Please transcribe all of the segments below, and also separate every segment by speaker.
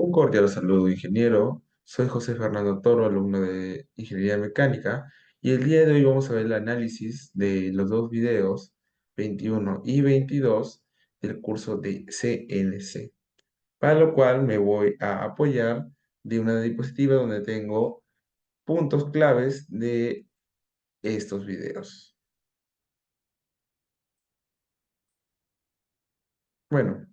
Speaker 1: Un cordial saludo, ingeniero. Soy José Fernando Toro, alumno de Ingeniería Mecánica, y el día de hoy vamos a ver el análisis de los dos videos, 21 y 22, del curso de CNC, para lo cual me voy a apoyar de una diapositiva donde tengo puntos claves de estos videos. Bueno,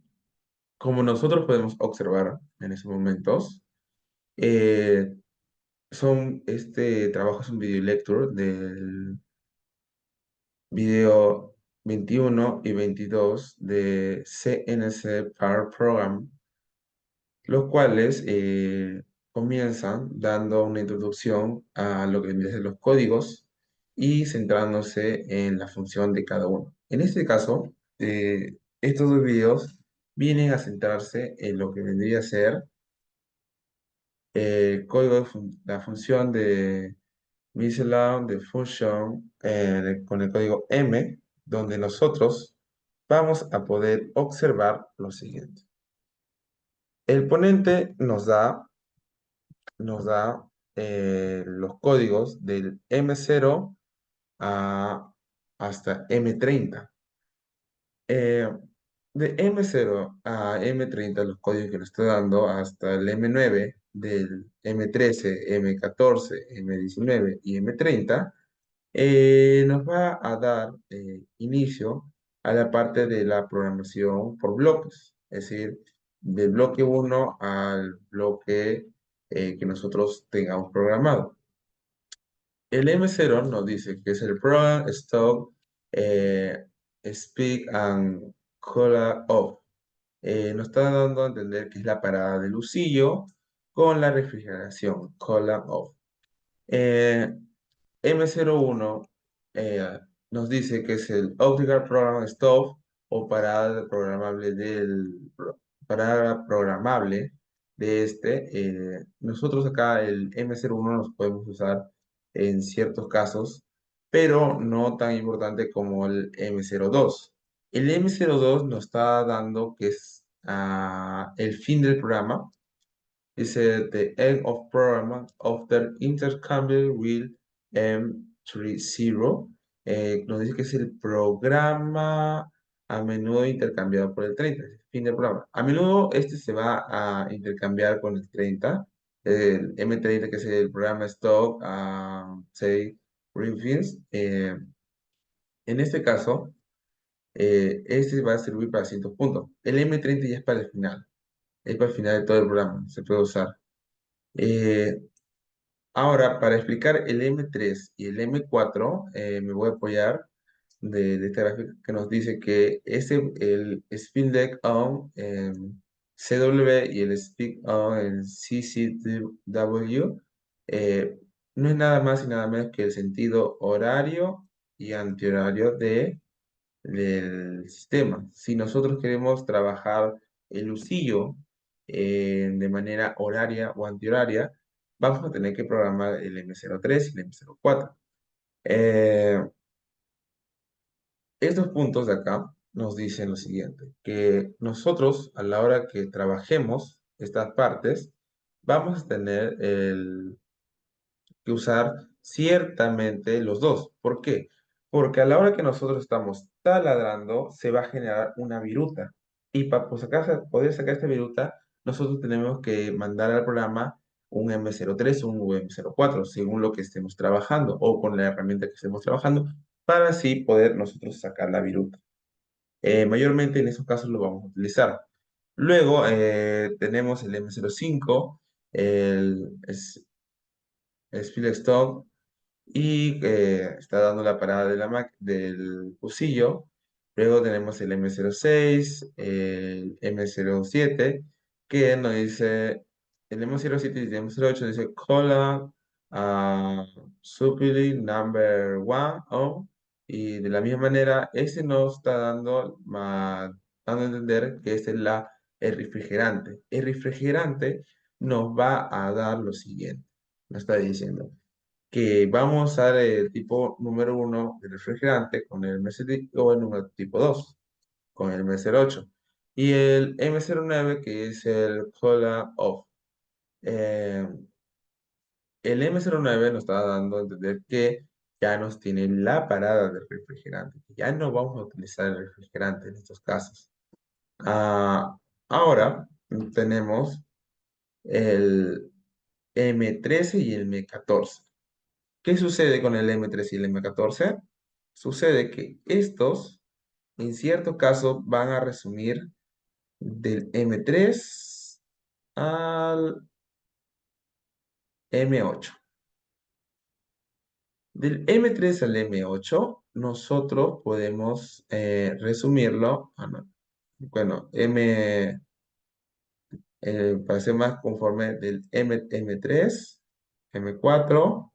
Speaker 1: como nosotros podemos observar en estos momentos, eh, este trabajo es un video lecture del video 21 y 22 de CNC Power Program, los cuales comienzan dando una introducción a lo que vendrían a ser los códigos y centrándose en la función de cada uno. En este caso, estos dos videos vienen a centrarse en lo que vendría a ser el código de la función de miscellaneous de function con el código M, donde nosotros vamos a poder observar lo siguiente. El ponente nos da los códigos del M0 a, hasta M30. Eh, de M0 a M30, los códigos que nos está dando hasta el M9, del M13, M14, M19 y M30, nos va a dar inicio a la parte de la programación por bloques, es decir, del bloque uno al bloque que nosotros tengamos programado. El M0 nos dice que es el Program Stop eh, Speak and Call Off. Nos está dando a entender que es la parada del usillo con la refrigeración, Call Off. Eh, M01 nos dice que es el Optical Program Stop o parada programable de este. Nosotros acá el M01 nos podemos usar en ciertos casos, pero no tan importante como el M02. El M02 nos está dando que es el fin del programa. Dice the end of program after intercambio with M30. Nos dice que es el programa a menudo intercambiado por el 30, es el fin del programa. A menudo este se va a intercambiar con el 30, el M30 que es el programa stock, say, refins. En este caso, este va a servir para ciertos puntos. El M30 ya es para el final, es para el final de todo el programa, se puede usar. Eh, Ahora, para explicar el M3 y el M4, me voy a apoyar de esta gráfica que nos dice que el Spin Deck on en CW y el Speak on en CCW no es nada más y nada menos que el sentido horario y antihorario del sistema. Si nosotros queremos trabajar el usillo de manera horaria o antihoraria, vamos a tener que programar el M03 y el M04. Eh, Estos puntos de acá nos dicen lo siguiente, que nosotros a la hora que trabajemos estas partes, vamos a tener que usar ciertamente los dos. ¿Por qué? Porque a la hora que nosotros estamos taladrando, se va a generar una viruta. Y para poder sacar esta viruta, nosotros tenemos que mandar al programa un M03 o un M04, según lo que estemos trabajando o con la herramienta que estemos trabajando, para así poder nosotros sacar la viruta. Mayormente en esos casos lo vamos a utilizar. Luego tenemos el M05, el Split Stock, y está dando la parada de del fusillo. Luego tenemos el M06, el M07, que nos dice, el M07 y el M08 dice Cola Supply Number One on, y de la misma manera, ese nos está dando a entender que este es el refrigerante. El refrigerante nos va a dar lo siguiente, nos está diciendo que vamos a usar el tipo número uno del refrigerante con el MSD o el número tipo 2 con el M08. Y el M09 que es el Cola Off. Eh, el M09 nos está dando a entender que ya nos tiene la parada del refrigerante, que ya no vamos a utilizar el refrigerante en estos casos. Ah, ahora tenemos el M13 y el M14. ¿Qué sucede con el M13 y el M14? Sucede que estos, en cierto caso, van a resumir del M3 al M8. Del M3 al M8, nosotros podemos resumirlo. No, bueno, para ser más conforme, del M3, M4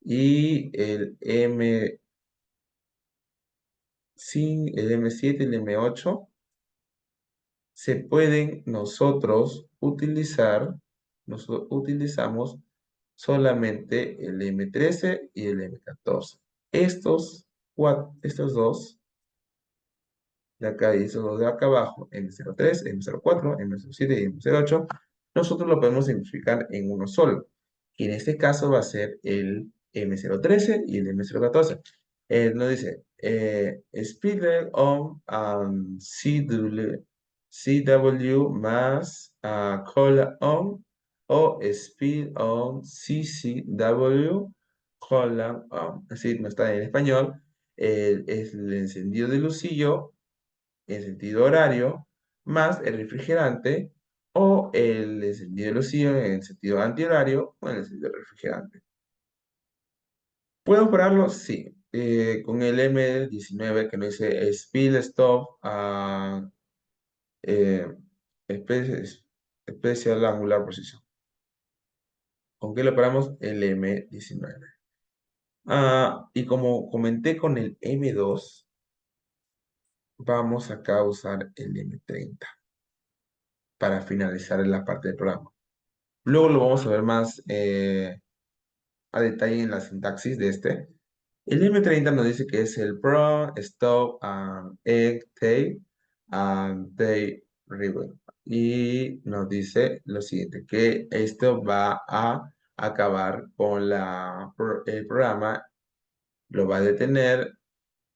Speaker 1: y el M7 y el M8 se pueden nosotros utilizamos solamente el M13 y el M14. Estos dos de acá y esos dos de acá abajo, M03, M04, M07 y M08, nosotros lo podemos simplificar en uno solo. Y en este caso va a ser el M013 y el M014. Nos dice, speed on CW más cola on o speed on CCW colon on. Así no está en español. Es el encendido del lucillo en sentido horario, más el refrigerante, o el encendido de lucillo en sentido antihorario, o en el sentido refrigerante. ¿Puedo operarlo? Sí. Con el M19 que nos dice Speed Stop a eh, espe- Special Angular Position. ¿Con qué lo operamos? El M19. Y como comenté con el M2, vamos acá a usar el M30 para finalizar la parte del programa. Luego lo vamos a ver más a detalle en la sintaxis de este. El M30 nos dice que es el Pro, Stop, and Egg, Tape, and Tape Ribbon. Y nos dice lo siguiente, que esto va a acabar con el programa, lo va a detener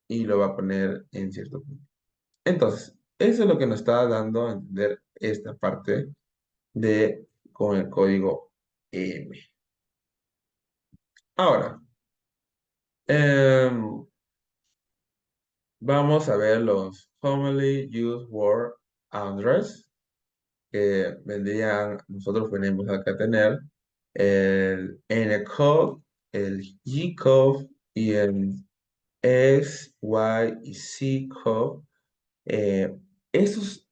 Speaker 1: y lo va a poner en cierto punto. Entonces, eso es lo que nos está dando a entender esta parte con el código M. Ahora, em, vamos a ver los commonly used word address que vendrían, nosotros venimos acá a tener el Ncode, el G-code y el X, Y y C-code. Eh, estos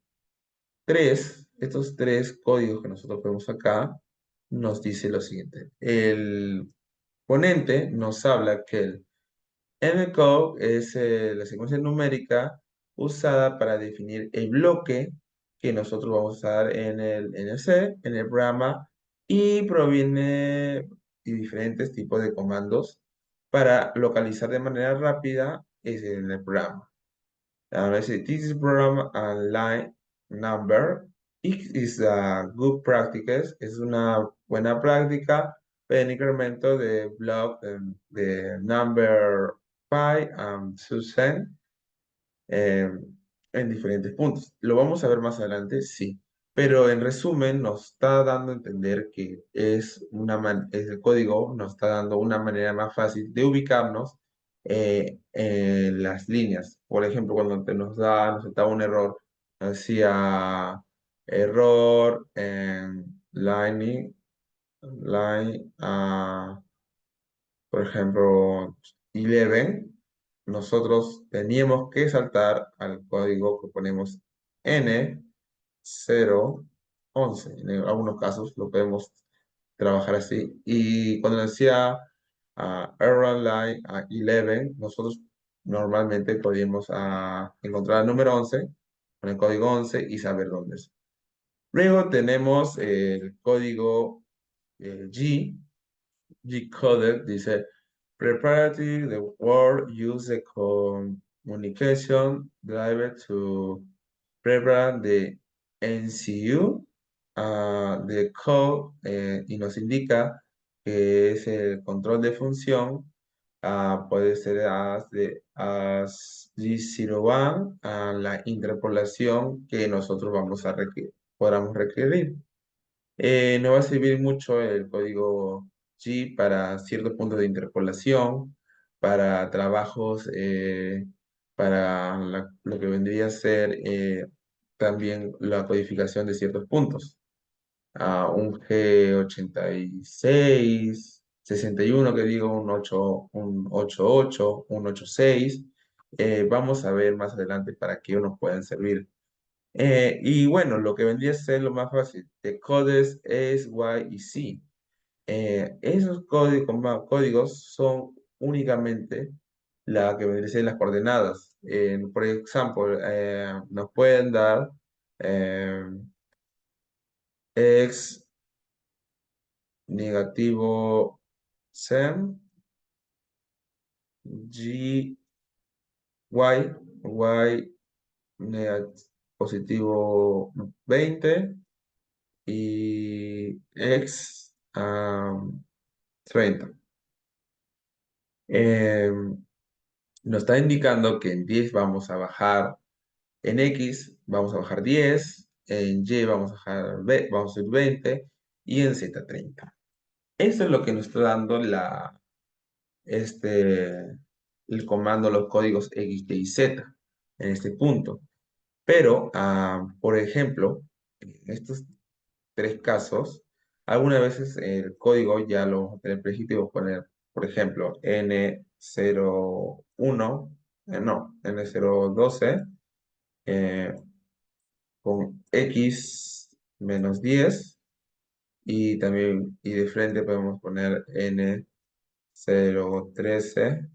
Speaker 1: estos tres códigos que nosotros vemos acá nos dice lo siguiente. El ponente nos habla que el Encode es la secuencia numérica usada para definir el bloque que nosotros vamos a usar en el NC, en el programa, y proviene de diferentes tipos de comandos para localizar de manera rápida en el programa. A veces, this is program and line number. It is a good practice. Es una buena práctica en incremento de block de number 5 and Susan eh, en diferentes puntos. ¿Lo vamos a ver más adelante? Sí. Pero en resumen nos está dando a entender que es el código nos está dando una manera más fácil de ubicarnos en las líneas. Por ejemplo, cuando nos da un error, decía error en line, por ejemplo, 11, nosotros teníamos que saltar al código que ponemos N011. En algunos casos lo podemos trabajar así. Y cuando decía error line 11, nosotros normalmente podíamos encontrar el número 11 con el código 11 y saber dónde es. Luego tenemos el código G. G-codec dice, preparative the word use the communication driver to prepare the NCU de code y nos indica que es el control de función. Puede ser as G01 a la interpolación que nosotros podamos requerir. Nos va a servir mucho el código G para ciertos puntos de interpolación, para trabajos, para lo que vendría a ser también la codificación de ciertos puntos. Un G86, 61 que digo, un 88, un 86. Vamos a ver más adelante para qué nos pueden servir. Y bueno, lo que vendría a ser lo más fácil, de codes es Y y Z. Esos códigos son únicamente la que vendría a ser las coordenadas. Por ejemplo, nos pueden dar eh, x negativo 100, y, positivo 20 y x 30. Eh, Nos está indicando que en 10 vamos a bajar, en X vamos a bajar 10, en Y vamos a bajar, vamos a subir 20 y en Z 30. Eso es lo que nos está dando el comando, los códigos X, Y y Z en este punto. Pero, por ejemplo, en estos tres casos, algunas veces el código ya lo vamos a tener preescrito y vamos a poner, por ejemplo, N01, no, N012, eh, con X menos 10 y también, y de frente podemos poner N013,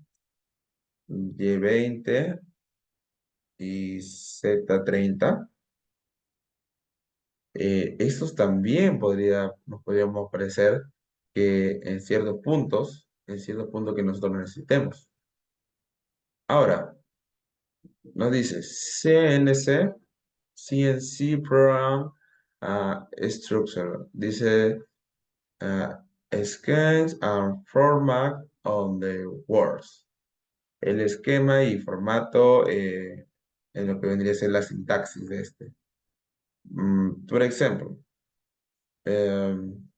Speaker 1: Y20 y Z30. Estos también nos podríamos parecer que en ciertos puntos que nosotros necesitemos. Ahora, nos dice CNC Program Structure. Dice Scans and Format on the Words. El esquema y formato en lo que vendría a ser la sintaxis de este. Por ejemplo, em,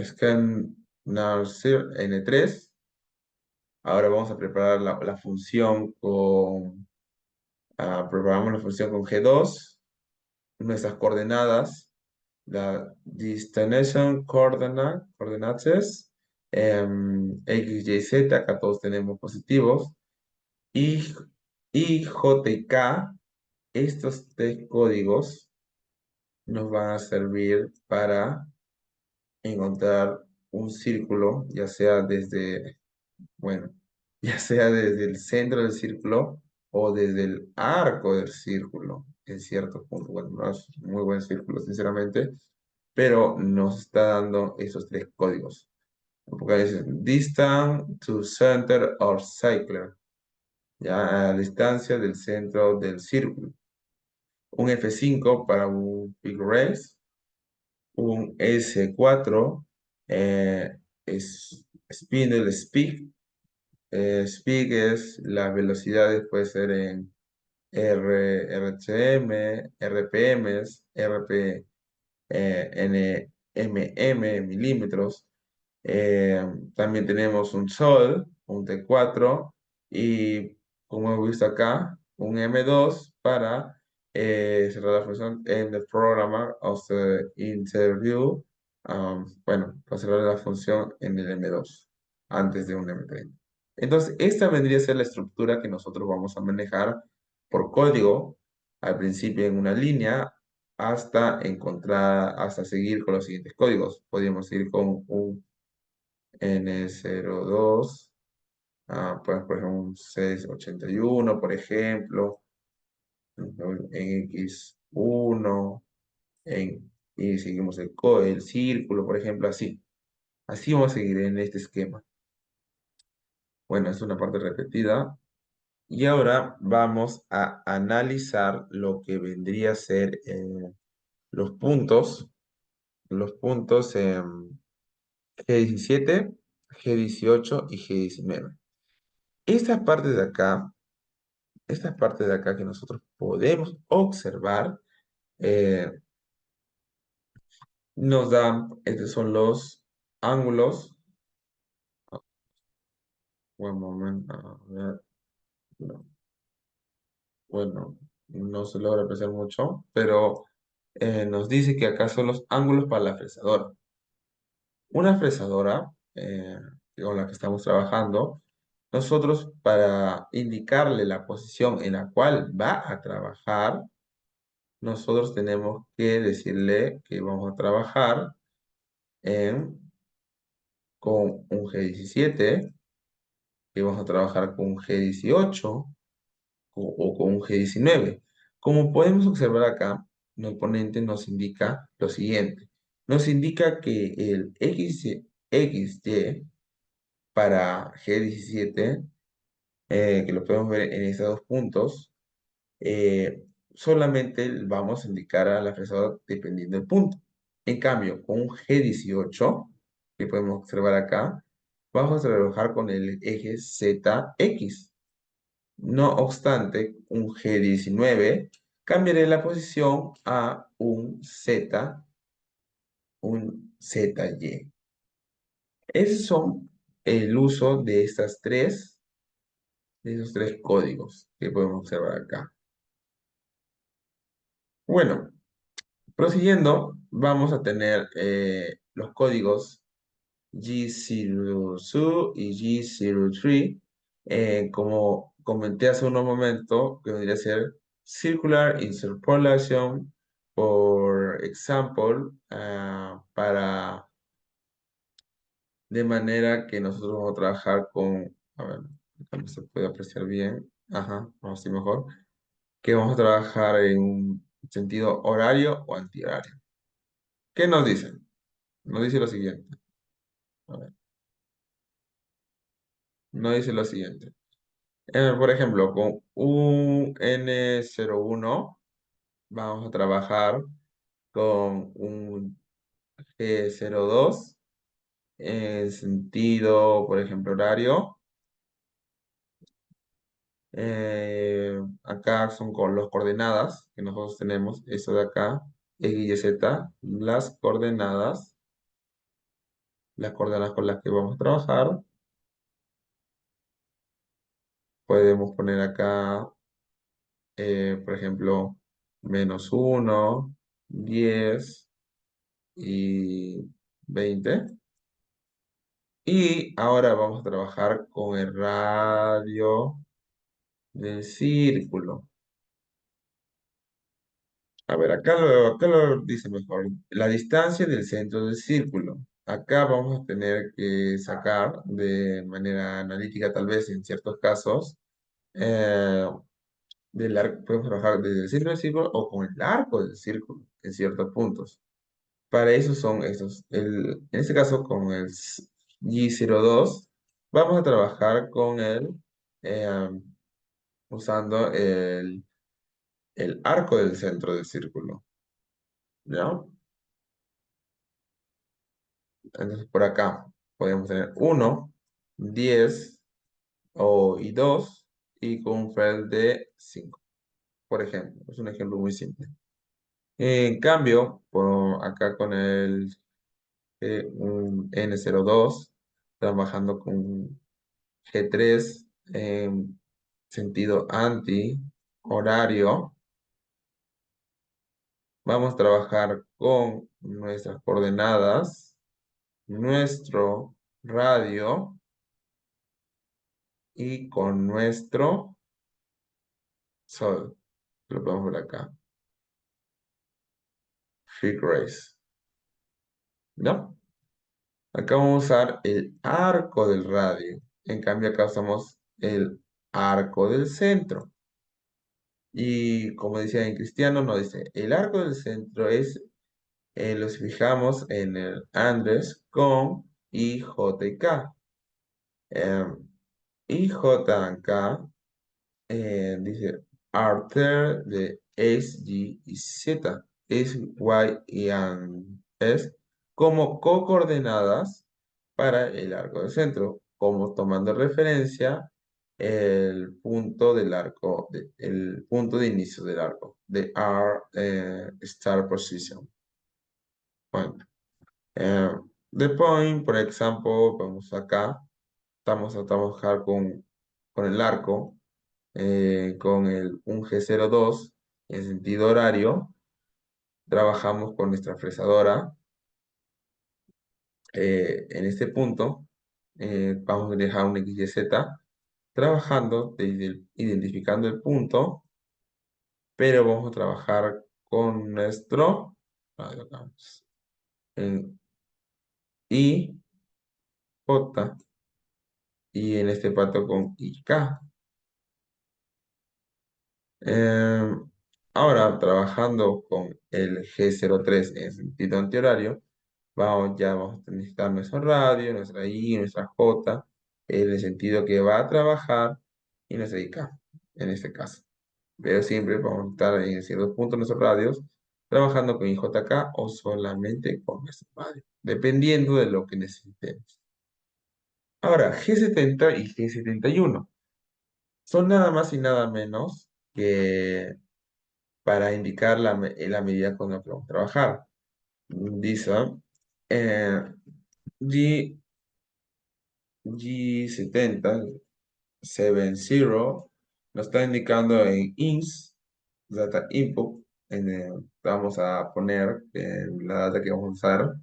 Speaker 1: scan N3. Ahora vamos a preparar la función preparamos la función con G2, nuestras coordenadas, la destination coordinates, X, Y, Z, acá todos tenemos positivos, y, y J y K, estos tres códigos nos van a servir para encontrar un círculo, bueno, ya sea desde el centro del círculo o desde el arco del círculo, en cierto punto. Bueno, no es un muy buen círculo, sinceramente, pero nos está dando esos tres códigos. Porque dice distant to center of circle, ya a la distancia del centro del círculo. Un F5 para un big race, un S4 es spindle speed. Speed es las velocidades, puede ser en RTM, RPMs, NMM, milímetros. También tenemos un Sol, un T4 y, como hemos visto acá, un M2 para cerrar la función en el programa of the interview. Bueno, para cerrar la función en el M2 antes de un M30. Entonces, esta vendría a ser la estructura que nosotros vamos a manejar por código, al principio en una línea, hasta seguir con los siguientes códigos. Podríamos ir con un N02, pues, por ejemplo, un 681, por ejemplo, en X1, y seguimos el círculo, por ejemplo, así. Así vamos a seguir en este esquema. Bueno, es una parte repetida. Y ahora vamos a analizar lo que vendría a ser los puntos los puntos en G17, G18 y G19. Estas partes de acá, estas partes de acá que nosotros podemos observar, eh, nos dan, estos son los ángulos. Buen momento, a ver, no, bueno, no se logra apreciar mucho, pero nos dice que acá son los ángulos para la fresadora. Una fresadora con la que estamos trabajando, nosotros para indicarle la posición en la cual va a trabajar, nosotros tenemos que decirle que vamos a trabajar con un G17, que vamos a trabajar con un G18 o con un G19. Como podemos observar acá, el ponente nos indica lo siguiente. Nos indica que el XY para G17, que lo podemos ver en estos dos puntos, solamente vamos a indicar a la fresadora dependiendo del punto. En cambio, con un G18, que podemos observar acá, vamos a trabajar con el eje ZX. No obstante, un G19 cambiaré la posición a un ZY. Esos son el uso de esos tres códigos que podemos observar acá. Bueno, prosiguiendo, vamos a tener los códigos G02 y G03, como comenté hace unos momentos, que vendría a ser Circular Interpolation, por example, de manera que nosotros vamos a trabajar con, a ver, acá no se puede apreciar bien, ajá, vamos así mejor, que vamos a trabajar en un sentido horario o antihorario. ¿Qué nos dicen? Nos dice lo siguiente. A ver, nos dice lo siguiente. Por ejemplo, con un N01 vamos a trabajar con un G02 en sentido, por ejemplo, horario. Acá son con las coordenadas que nosotros tenemos, eso de acá, X, Y, Z, las coordenadas con las que vamos a trabajar. Podemos poner acá, por ejemplo, -1, 10 y 20. Y ahora vamos a trabajar con el radio del círculo. A ver, acá lo dice mejor. La distancia del centro del círculo. Acá vamos a tener que sacar de manera analítica, tal vez en ciertos casos, eh, podemos trabajar desde el centro del círculo o con el arco del círculo en ciertos puntos. Para eso son estos. En este caso, con el G02, vamos a trabajar con eh, usando el arco del centro del círculo. ¿Ya? Entonces, por acá podemos tener 1, 10 y 2 y con un FEL de 5, por ejemplo. Es un ejemplo muy simple. En cambio, por acá con un N02, trabajando con G3 en sentido anti-horario, vamos a trabajar con nuestras coordenadas, nuestro radio y con nuestro sol. Lo podemos ver acá. Free Grace. ¿No? Acá vamos a usar el arco del radio. En cambio, acá usamos el arco del centro. Y como decía en cristiano, nos dice, el arco del centro es, los fijamos en el Andrés con I, J y K. I, J y K, dice Arthur de S, G y Z. S, Y y S como coordenadas para el arco del centro, como tomando referencia el punto del arco, el punto de inicio del arco, de our start position. Bueno, eh, the point, por ejemplo, vamos acá, estamos a trabajar con el arco, con un G02 en sentido horario, trabajamos con nuestra fresadora. En este punto, vamos a dejar un XYZ trabajando, identificando el punto, pero vamos a trabajar con nuestro, ahí lo vamos, en I, J, y en este pato con IK. Eh, Ahora, trabajando con el G03 en sentido antihorario, ya vamos a necesitar nuestro radio, nuestra I, nuestra J, en el sentido que va a trabajar, y nuestra IK, en este caso. Pero siempre vamos a estar en ciertos puntos nuestros radios, trabajando con IJK o solamente con nuestro radio, dependiendo de lo que necesitemos. Ahora, G70 y G71 son nada más y nada menos que para indicar la medida con la que vamos a trabajar. Dice, eh, G, G70, 70, nos está indicando en ins, data input, vamos a poner la data que vamos a usar,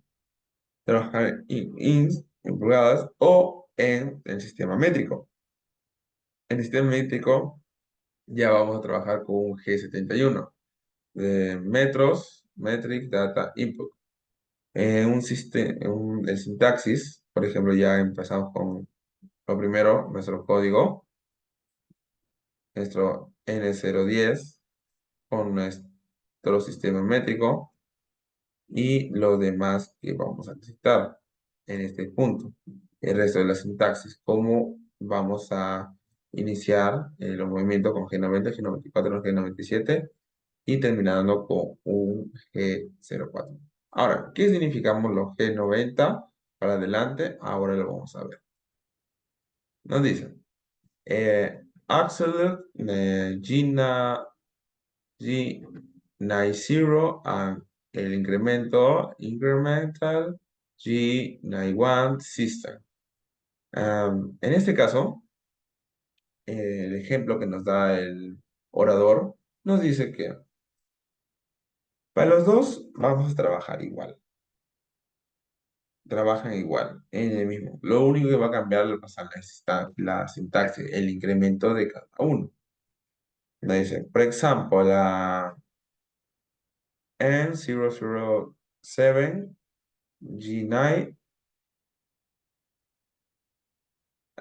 Speaker 1: trabajar en ins, en pulgadas, o en el sistema métrico. En el sistema métrico ya vamos a trabajar con un G71 de metros, metric data input. En un sistema, el sintaxis, por ejemplo, ya empezamos con lo primero, nuestro código, nuestro N010, con nuestro sistema métrico y lo demás que vamos a necesitar en este punto. El resto de la sintaxis, cómo vamos a iniciar los movimientos con G90, G94, G97 y terminando con un G04. Ahora, ¿qué significamos los G90 para adelante? Ahora lo vamos a ver. Nos dicen, absolute, G90 and el incremento, incremental G91 system. En este caso, el ejemplo que nos da el orador nos dice que para los dos vamos a trabajar igual. Trabajan igual, en el mismo. Lo único que va a cambiar va a ser la sintaxis, el incremento de cada uno. Me dice, por ejemplo, la N007 G9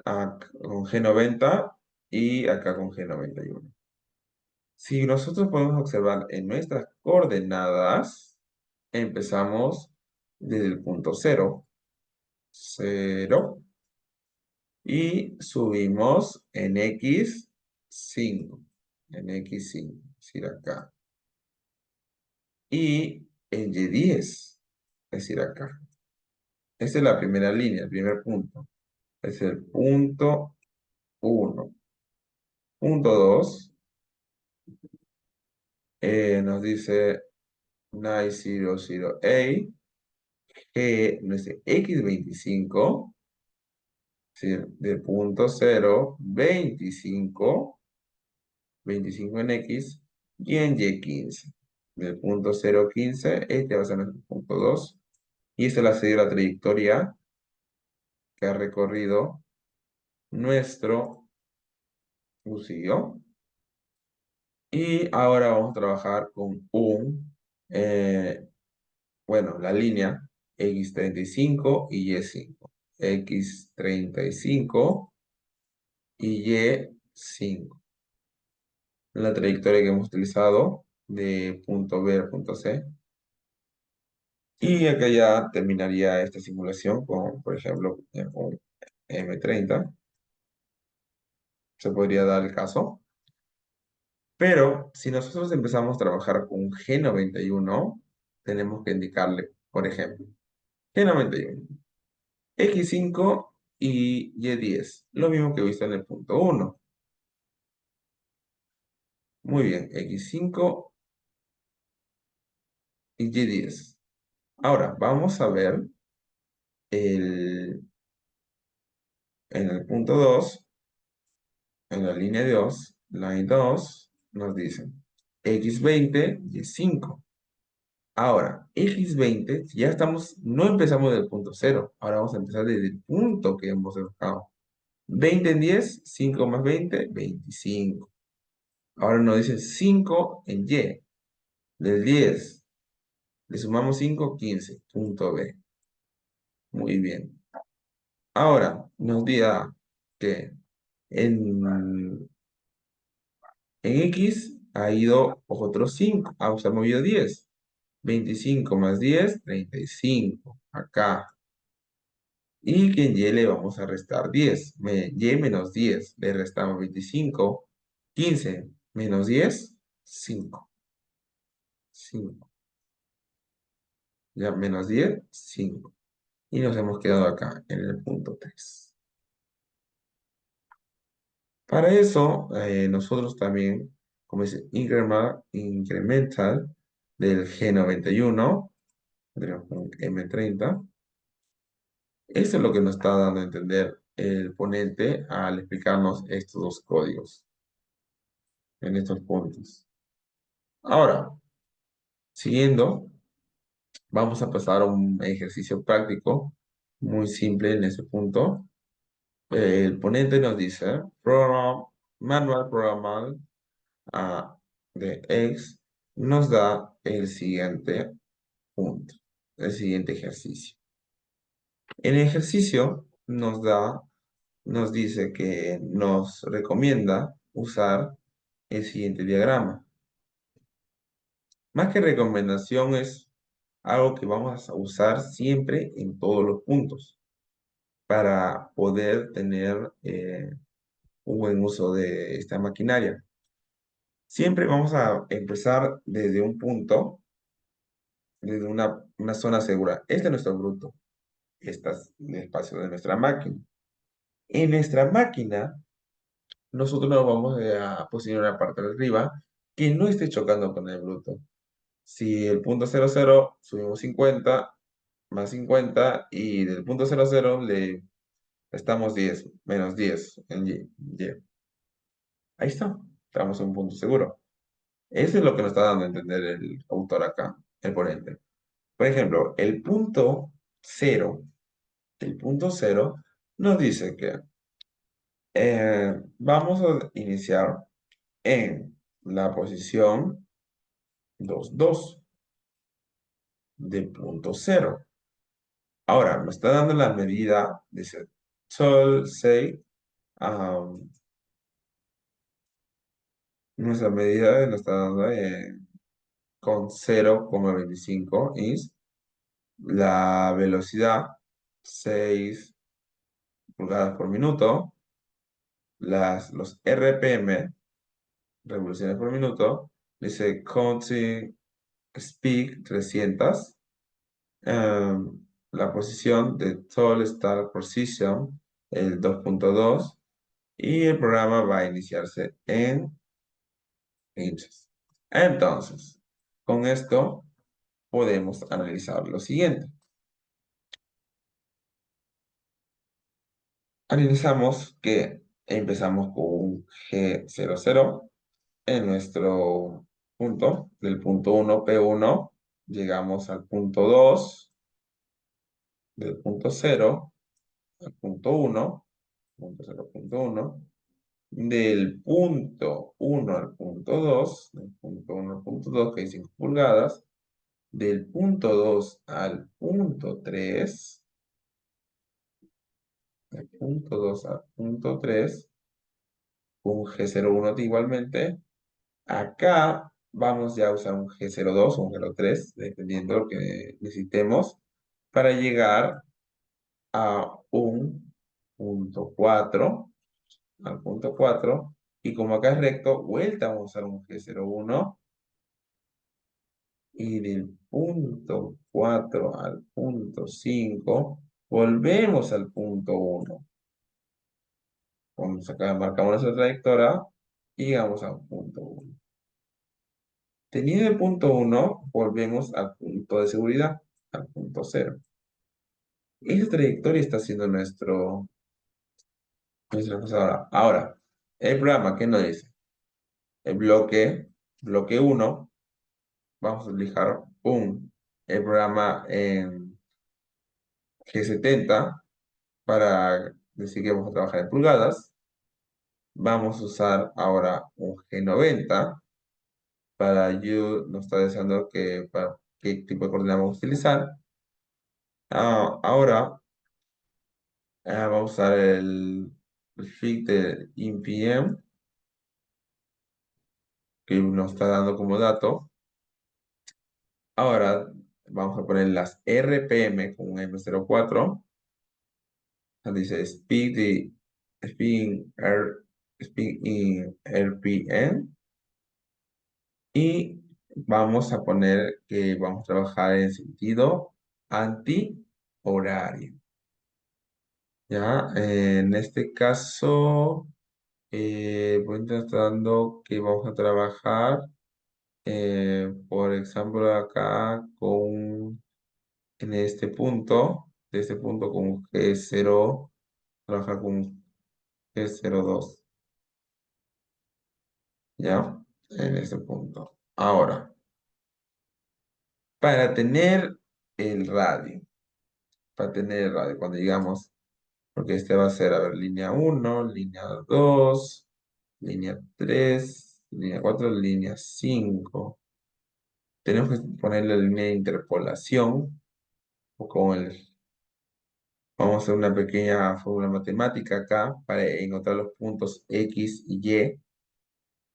Speaker 1: con G90 y acá con G91. Si nosotros podemos observar en nuestras coordenadas, empezamos desde el punto 0, 0, y subimos en X5, es decir, acá. Y en Y10, es decir, acá. Esta es la primera línea, el primer punto. Es el punto 1. Punto 2, nos dice 900A, G, nuestro X25, es decir, de punto 0, 25, 25 en X, y en Y15. Del punto 0, 15, este va a ser nuestro punto 2. Y esta es la trayectoria que ha recorrido nuestro fusillo. Y ahora vamos a trabajar con bueno, la línea X35 y Y5. X35 y Y5. La trayectoria que hemos utilizado de punto B a punto C. Y acá ya terminaría esta simulación con, por ejemplo, con M30. Se podría dar el caso. Pero si nosotros empezamos a trabajar con G91, tenemos que indicarle, por ejemplo, G91, X5 y Y10. Lo mismo que he visto en el punto uno. Muy bien, X5 y Y10. Ahora, vamos a ver el, en el punto 2, en la línea 2, line 2, nos dicen X20 Y5. Ahora, X20, ya estamos, no empezamos del punto cero, ahora vamos a empezar desde el punto que hemos buscado. 20 en 10, 5 más 20, 25. Ahora nos dice 5 en Y. Del 10 le sumamos 5, 15. Punto B. Muy bien. Ahora nos dirá que en, en X ha ido otros 5. Ah, se ha movido 10. 25 más 10, 35. Acá. Y que en Y le vamos a restar 10. Y menos 10. Le restamos 25. 15 menos 10, 5. 5. Ya menos 10, 5. Y nos hemos quedado acá en el punto 3. Para eso, nosotros también, como dice incremental del G91, tenemos un M30. Eso es lo que nos está dando a entender el ponente al explicarnos estos dos códigos en estos puntos. Ahora, siguiendo, vamos a pasar a un ejercicio práctico muy simple en ese punto. El ponente nos dice, manual programal de X nos da el siguiente punto, el siguiente ejercicio. El ejercicio nos dice que nos recomienda usar el siguiente diagrama. Más que recomendación es algo que vamos a usar siempre en todos los puntos para poder tener un buen uso de esta maquinaria. Siempre vamos a empezar desde un punto, desde una zona segura. Este es nuestro bruto. Este es el espacio de nuestra máquina. En nuestra máquina, nosotros nos vamos a posicionar la parte de arriba que no esté chocando con el bruto. Si el punto 00 subimos 50, más 50, y del punto 00 le restamos 10, menos 10 en Y. Ahí está, estamos en un punto seguro. Eso es lo que nos está dando a entender el autor acá, el ponente. Por ejemplo, el punto cero nos dice que vamos a iniciar en la posición 2, 2 del punto cero. Ahora, me está dando la medida, dice, Sol, say, um, nuestra medida nos está dando con 0,25 is la velocidad, 6 pulgadas por minuto, los RPM, revoluciones por minuto, dice counting speed 300, la posición de total start position, el 2.2, y el programa va a iniciarse en inches. Entonces, con esto podemos analizar lo siguiente. Analizamos que empezamos con un G00 en nuestro punto, del punto 1, P1, llegamos al punto 2, del punto 0 al punto 1, punto 0, punto 1, del punto 1 al punto 2, del punto 1 al punto 2, que hay 5 pulgadas, del punto 2 al punto 3, del punto 2 al punto 3, un G01 igualmente. Acá vamos ya a usar un G02 o un G03, dependiendo de lo que necesitemos, para llegar a un punto 4, al punto 4, y como acá es recto, vuelta vamos a usar un G01, y del punto 4 al punto 0,05. Volvemos al punto uno. Vamos acá, marcamos nuestra trayectoria y llegamos al punto uno. Teniendo el punto uno, volvemos al punto de seguridad, al punto cero. Esa trayectoria está siendo nuestra cosa ahora. Ahora, el programa, ¿qué nos dice? El bloque uno, vamos a utilizar el programa en G70 para decir que vamos a trabajar en pulgadas. Vamos a usar ahora un G90 para nos está diciendo para qué tipo de coordenadas vamos a utilizar. Ahora vamos a usar el fig de InPM que nos está dando como dato. Ahora vamos a poner las RPM con un M04. Dice speed in RPM. Y vamos a poner que vamos a trabajar en sentido anti-horario. Ya, en este caso, voy tratando que vamos a trabajar, por ejemplo, acá en de este punto con G0, trabajar con G02, ¿ya? En este punto. Ahora, para tener el radio, cuando llegamos, porque este va a ser, a ver, línea uno, línea 2, línea 3, línea 4, línea 5. Tenemos que poner la línea de interpolación o vamos a hacer una pequeña fórmula matemática acá para encontrar los puntos X y Y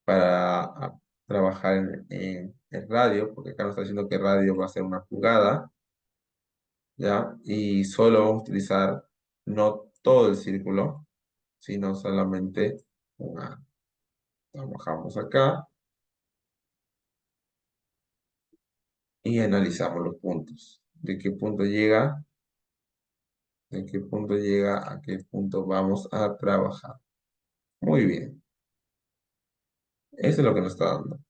Speaker 1: para trabajar en el radio, porque acá nos está diciendo que el radio va a ser una pulgada, ¿ya? Y solo vamos a utilizar no todo el círculo, sino solamente una. Trabajamos acá y analizamos los puntos. De qué punto llega, a qué punto vamos a trabajar. Muy bien. Eso es lo que nos está dando.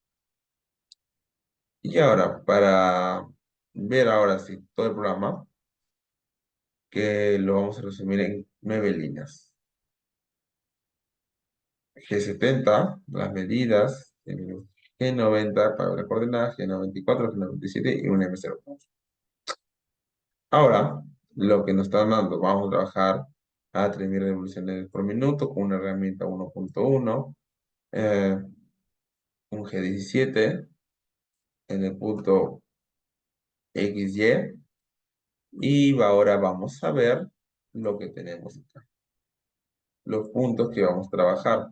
Speaker 1: Y ahora, para ver ahora sí todo el programa, que lo vamos a resumir en 9 líneas. G70, las medidas, G90 para las coordenadas, G94, G97 y un M04. Ahora, lo que nos está dando, vamos a trabajar a 3.000 revoluciones por minuto con una herramienta 1.1, un G17 en el punto XY, y ahora vamos a ver lo que tenemos acá. Los puntos que vamos a trabajar.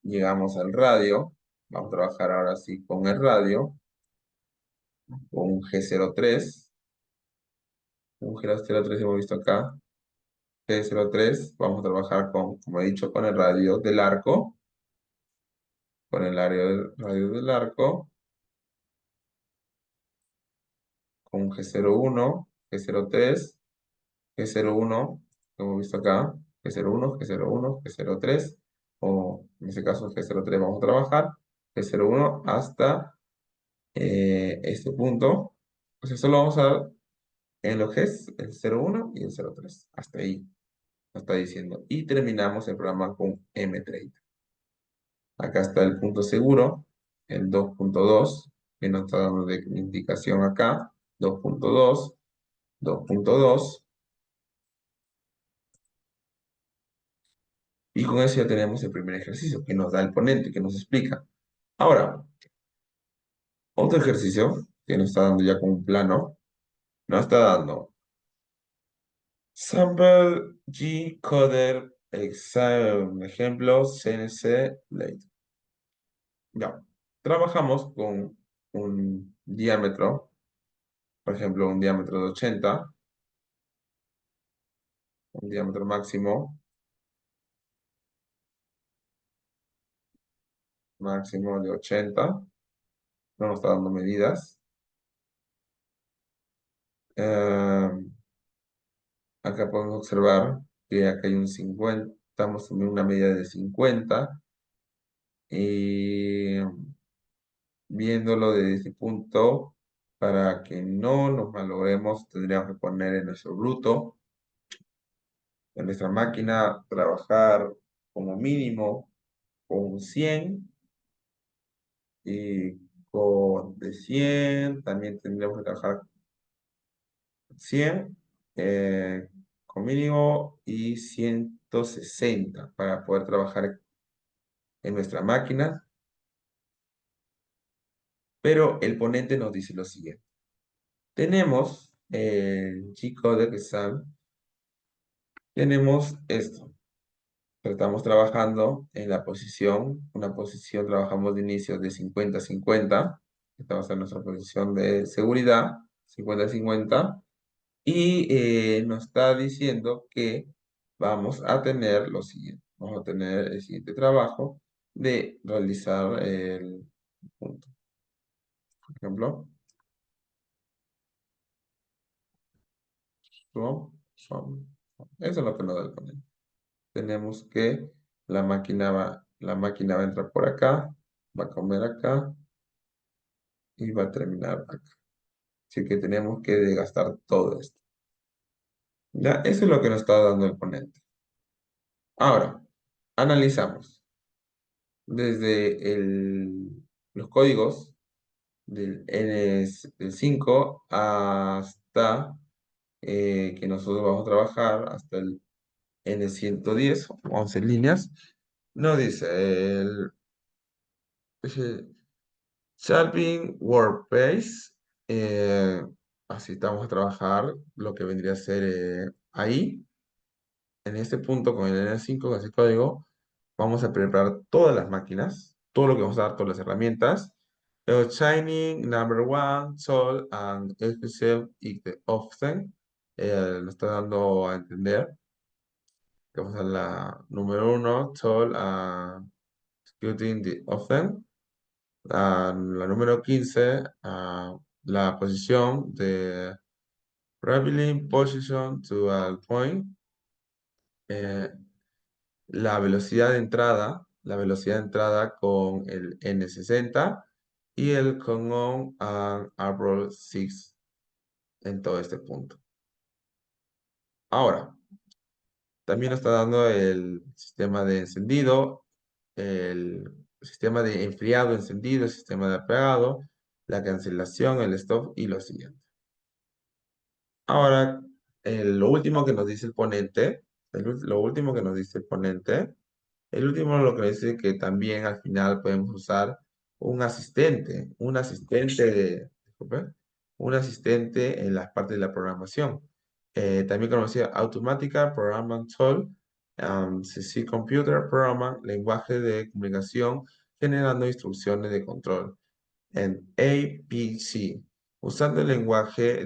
Speaker 1: Llegamos al radio, vamos a trabajar ahora sí con el radio, con un G03, un G03 hemos visto acá, G03, vamos a trabajar como he dicho, con el radio del arco, con el radio del arco, con G01, G03, G01, como hemos visto acá, G01, G01, G03, o en este caso G03 vamos a trabajar, G01 hasta este punto. O sea, solo vamos a en los Gs, el 01 y el 03. Hasta ahí nos está diciendo. Y terminamos el programa con M30. Acá está el punto seguro, el 2.2, que nos está dando de indicación acá. 2.2, 2.2. Y con eso ya tenemos el primer ejercicio que nos da el ponente, que nos explica. Ahora, otro ejercicio que nos está dando ya con un plano, nos está dando Sample G-Coder exam, ejemplo, CNC Late. Ya, trabajamos con un diámetro, por ejemplo, un diámetro de 80, un diámetro máximo de 80, no nos está dando medidas. Acá podemos observar que acá hay un 50, estamos en una media de 50 y viéndolo desde este punto, para que no nos malogremos, tendríamos que poner en nuestro bruto, en nuestra máquina, trabajar como mínimo con un 100 y con de 100 también tendríamos que trabajar 100 con mínimo y 160 para poder trabajar en nuestra máquina. Pero el ponente nos dice lo siguiente. Tenemos el G-codec exam, tenemos esto. Estamos trabajando en la posición, una posición, trabajamos de inicio de 50-50. Estamos en nuestra posición de seguridad, 50-50. Y nos está diciendo que vamos a tener lo siguiente. Vamos a tener el siguiente trabajo de realizar el punto. Por ejemplo, son. Eso es lo que nos da el ponente. Tenemos que la máquina va a entrar por acá, va a comer acá y va a terminar acá. Así que tenemos que desgastar todo esto. Ya, eso es lo que nos está dando el ponente. Ahora, analizamos. Desde los códigos del 5 hasta que nosotros vamos a trabajar hasta el N110, 11 líneas, nos dice el Sharping WordPress. eh, Así estamos a trabajar lo que vendría a ser ahí. En este punto, con el N5, con ese código, vamos a preparar todas las máquinas, todo lo que vamos a dar, todas las herramientas. Shining, Number One, Sol, and Excel y the Often. Nos está dando a entender que vamos a la número 1, Sol, Executing the Often. La número 15, la posición de Traveling Position to a Point. eh, la velocidad de entrada con el N60 y el Common and Arrow 6 en todo este punto. Ahora, también nos está dando el sistema de encendido, el sistema de enfriado encendido, el sistema de apagado, la cancelación, el stop y lo siguiente. Ahora, lo último que nos dice el ponente, lo último que nos dice el ponente el último lo que dice que también al final podemos usar disculpe, un asistente en las partes de la programación. También conocido Automática Programming Tool, CC Computer Programming, lenguaje de comunicación generando instrucciones de control. En APC, usando el lenguaje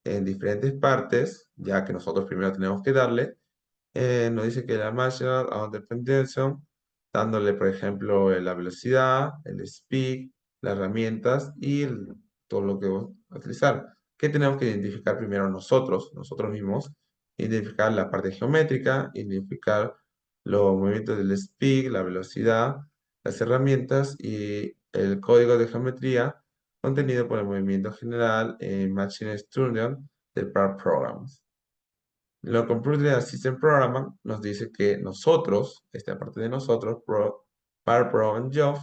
Speaker 1: en diferentes partes, ya que nosotros primero tenemos que darle nos dice que la marginal dependencia, dándole, por ejemplo, la velocidad, el speed, las herramientas y todo lo que vamos a utilizar. ¿Qué tenemos que identificar primero nosotros mismos? Identificar la parte geométrica, identificar los movimientos del speed, la velocidad, las herramientas y el código de geometría contenido por el movimiento general en Machine Instruction del Part Programs. Lo Computer Assistant Program nos dice que nosotros, esta parte de nosotros, Part Program Job,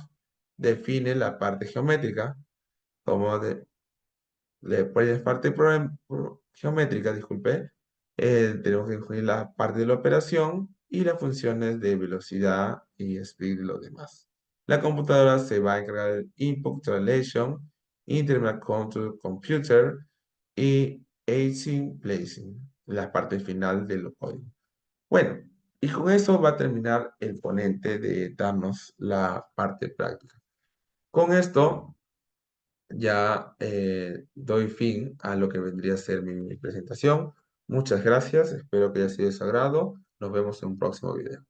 Speaker 1: define la parte geométrica, como después de la parte geométrica, disculpe, tenemos que incluir la parte de la operación y las funciones de velocidad y speed y lo demás. La computadora se va a encargar del Input Translation, Internet Control Computer y Aging Placing, la parte final del código. Bueno, y con eso va a terminar el ponente de darnos la parte práctica. Con esto ya doy fin a lo que vendría a ser mi presentación. Muchas gracias, espero que haya sido de su agrado. Nos vemos en un próximo video.